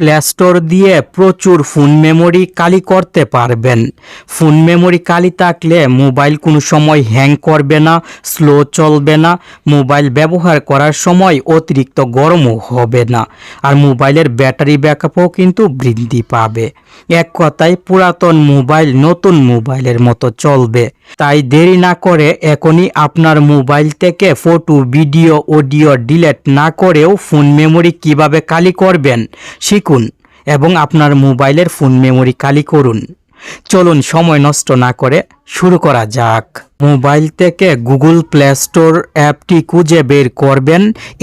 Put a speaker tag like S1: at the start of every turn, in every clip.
S1: Play store দিয়ে প্রচুর phone memory খালি করতে পারবেন। ফোন মেমোরি খালি থাকলে মোবাইল কোনো সময় হ্যাং করবে না, স্লো চলবে না, মোবাইল ব্যবহার করার সময় অতিরিক্ত গরমও হবে না, আর মোবাইলের ব্যাটারি ব্যাকআপও কিন্তু বৃদ্ধি পাবে। এক কথায় পুরাতন মোবাইল নতুন মোবাইলের মতো চলবে। তাই দেরি না করে এখনই আপনার মোবাইল থেকে ফটো, ভিডিও, অডিও ডিলিট না করেও ফোন মেমোরি কিভাবে খালি করবেন শিখুন এবং আপনার মোবাইলের ফোন মেমোরি খালি করুন। চলুন সময় নষ্ট না করে শুরু করা যাক। মোবাইল থেকে গুগল প্লে স্টোর অ্যাপটি খুঁজে বের করবেন।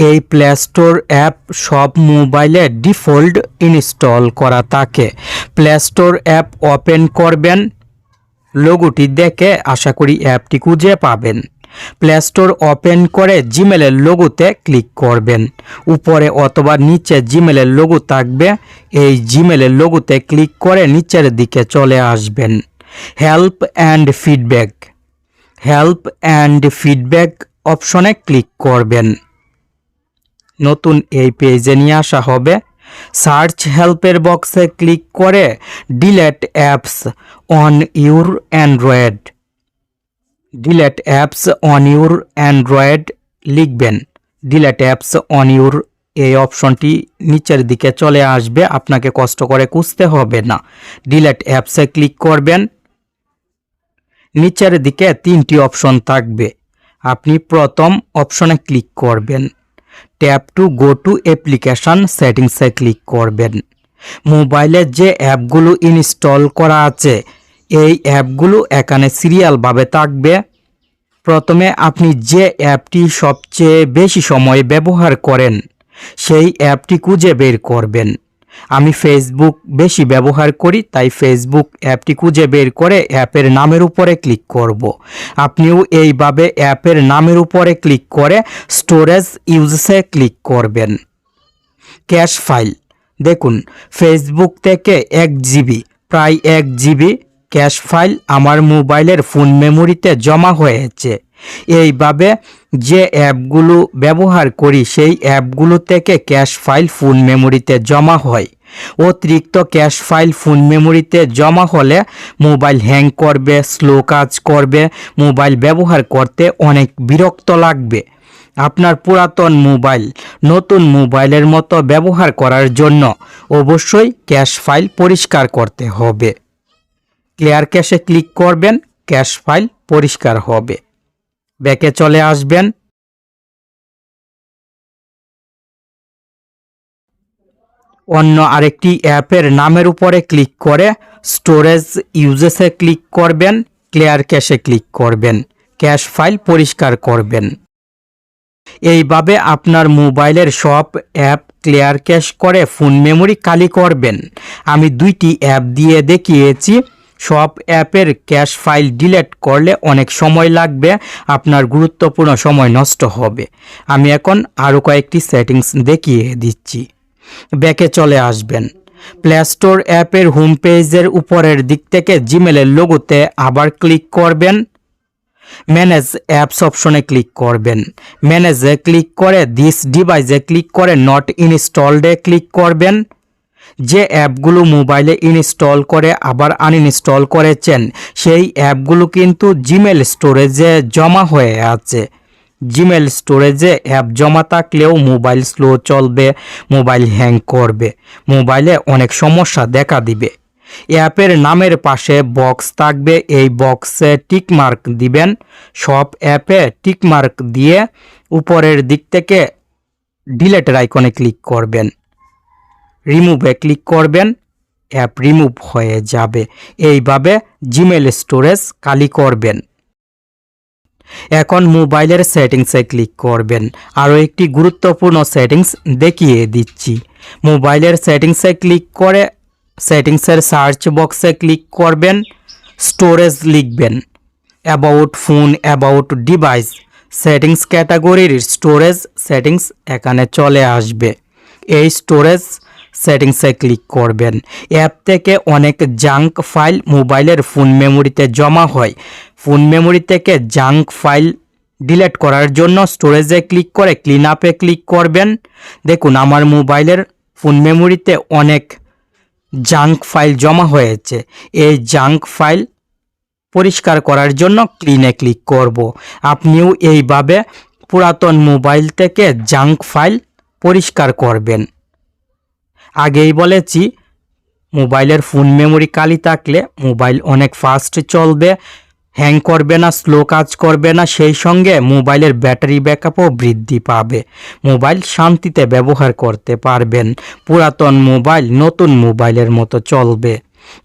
S1: এই প্লে স্টোর অ্যাপ সব মোবাইলে ডিফল্ট ইনস্টল করা থাকে। প্লে স্টোর অ্যাপ ওপেন করবেন। লোগোটি দেখে আশা করি অ্যাপটি খুঁজে পাবেন। প্লে স্টোর ওপেন করে জিমেলের লোগোতে ক্লিক করবেন। উপরে অথবা নিচে জিমেলের লোগো থাকবে। এই জিমেলের লোগোতে ক্লিক করে নিচের দিকে চলে আসবেন। হেল্প অ্যান্ড ফিডব্যাক অপশনে ক্লিক করবেন। নতুন এই পেজে নিয়ে আসা হবে। সার্চ হেল্পের বক্সে ক্লিক করে delete apps on your Android লিখবেন। ডিলিট অ্যাপস অন ইউর এই অপশনটি নিচের দিকে চলে আসবে, আপনাকে কষ্ট করে খুঁজতে হবে না। ডিলিট অ্যাপসে ক্লিক করবেন। নিচের দিকে তিনটি অপশন থাকবে, আপনি প্রথম অপশনে ক্লিক করবেন। Tap to go to application সেটিংসে ক্লিক করবেন। মোবাইলে যে অ্যাপগুলো ইনস্টল করা আছে এই অ্যাপগুলো এখানে সিরিয়ালভাবে থাকবে। প্রথমে আপনি যে অ্যাপটি সবচেয়ে বেশি সময় ব্যবহার করেন সেই অ্যাপটি খুঁজে বের করবেন। আমি ফেসবুক বেশি ব্যবহার করি, তাই ফেসবুক অ্যাপটি খুঁজে বের করে অ্যাপের নামের উপরে ক্লিক করব। আপনিও এইভাবে অ্যাপের নামের উপরে ক্লিক করে স্টোরেজ ইউজেসে ক্লিক করবেন। ক্যাশ ফাইল দেখুন, ফেসবুক থেকে 1 জিবি, প্রায় 1 জিবি ক্যাশ ফাইল আমার মোবাইলের ফোন মেমোরিতে জমা হয়েছে। এইভাবে যে অ্যাপগুলো ব্যবহার করি সেই অ্যাপগুলো থেকে ক্যাশ ফাইল ফোন মেমোরিতে জমা হয়। অতিরিক্ত ক্যাশ ফাইল ফোন মেমোরিতে জমা হলে মোবাইল হ্যাং করবে, স্লো কাজ করবে, মোবাইল ব্যবহার করতে অনেক বিরক্ত লাগবে। আপনার পুরাতন মোবাইল নতুন মোবাইলের মতো ব্যবহার করার জন্য অবশ্যই ক্যাশ ফাইল পরিষ্কার করতে হবে। ক্লিয়ার ক্যাশে ক্লিক করবেন, ক্যাশ ফাইল পরিষ্কার হবে। ব্যাকে চলে আসবেন। অন্য আরেকটি অ্যাপের নামের উপরে ক্লিক করে স্টোরেজ ইউজেসে ক্লিক করবেন। ক্লিয়ার ক্যাশে ক্লিক করবেন, ক্যাশ ফাইল পরিষ্কার করবেন। এইভাবে আপনার মোবাইলের সব অ্যাপ ক্লিয়ার ক্যাশ করে ফোন মেমোরি খালি করবেন। আমি 2টি অ্যাপ দিয়ে দেখিয়েছি। সব অ্যাপের ক্যাশ ফাইল ডিলিট করলে অনেক সময় লাগবে, আপনার গুরুত্বপূর্ণ সময় নষ্ট হবে। আমি এখন আরও কয়েকটি সেটিংস দেখিয়ে দিচ্ছি। ব্যাকে চলে আসবেন। প্লে স্টোর অ্যাপের হোম পেজের উপরের দিক থেকে জিমেলের লোগোতে আবার ক্লিক করবেন। ম্যানেজ অ্যাপস অপশনে ক্লিক করবেন। ম্যানেজে ক্লিক করে দিস ডিভাইসে ক্লিক করে নট ইনস্টলডে ক্লিক করবেন। যে অ্যাপগুলো মোবাইলে ইনস্টল করে আবার আনইনস্টল করেছেন সেই অ্যাপগুলো কিন্তু জিমেল স্টোরেজে জমা হয়ে আছে। জিমেল স্টোরেজে অ্যাপ জমা থাকলেও মোবাইল স্লো চলবে, মোবাইল হ্যাং করবে, মোবাইলে অনেক সমস্যা দেখা দিবে। অ্যাপের নামের পাশে বক্স থাকবে, এই বক্সে টিক মার্ক দিবেন। সব অ্যাপে টিক মার্ক দিয়ে উপরের দিক থেকে ডিলিটের আইকনে ক্লিক করবেন। রিমুভে ক্লিক করবেন, অ্যাপ রিমুভ হয়ে যাবে। এইভাবে জিমেল স্টোরেজ খালি করবেন। এখন মোবাইলের সেটিংসে ক্লিক করবেন। আরও একটি গুরুত্বপূর্ণ সেটিংস দেখিয়ে দিচ্ছি। মোবাইলের সেটিংসে ক্লিক করে সেটিংসের সার্চ বক্সে ক্লিক করবেন। স্টোরেজ লিখবেন। About phone, about device, settings ক্যাটাগরির স্টোরেজ সেটিংস এখানে চলে আসবে। এই স্টোরেজ সেটিংসে ক্লিক করবেন। অ্যাপ থেকে অনেক জাঙ্ক ফাইল মোবাইলের ফোন মেমোরিতে জমা হয়। ফোন মেমোরি থেকে জাঙ্ক ফাইল ডিলিট করার জন্য স্টোরেজে ক্লিক করে ক্লিন আপে ক্লিক করবেন। দেখুন আমার মোবাইলের ফোন মেমোরিতে অনেক জাঙ্ক ফাইল জমা হয়েছে। এই জাঙ্ক ফাইল পরিষ্কার করার জন্য ক্লিনে ক্লিক করব। আপনিও এইভাবে পুরাতন মোবাইল থেকে জাঙ্ক ফাইল পরিষ্কার করবেন। আগেই বলেছি, মোবাইলের ফোন মেমোরি খালি থাকলে মোবাইল অনেক ফাস্ট চলবে, হ্যাং করবে না, স্লো কাজ করবে না, সেই সঙ্গে মোবাইলের ব্যাটারি ব্যাকআপও বৃদ্ধি পাবে। মোবাইল শান্তিতে ব্যবহার করতে পারবেন। পুরাতন মোবাইল নতুন মোবাইলের মতো চলবে।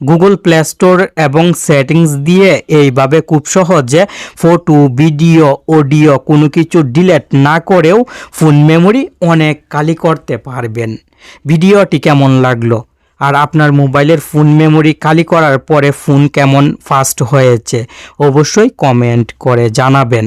S1: গুগল প্লে স্টোর এবং সেটিংস দিয়ে এইভাবে খুব সহজে ফটো, ভিডিও, অডিও কোনো কিছু ডিলিট না করেও ফোন মেমোরি অনেক খালি করতে পারবেন। ভিডিওটি কেমন লাগলো? আর আপনার মোবাইলের ফোন মেমোরি খালি করার পরে ফোন কেমন ফাস্ট হয়েছে অবশ্যই কমেন্ট করে জানাবেন।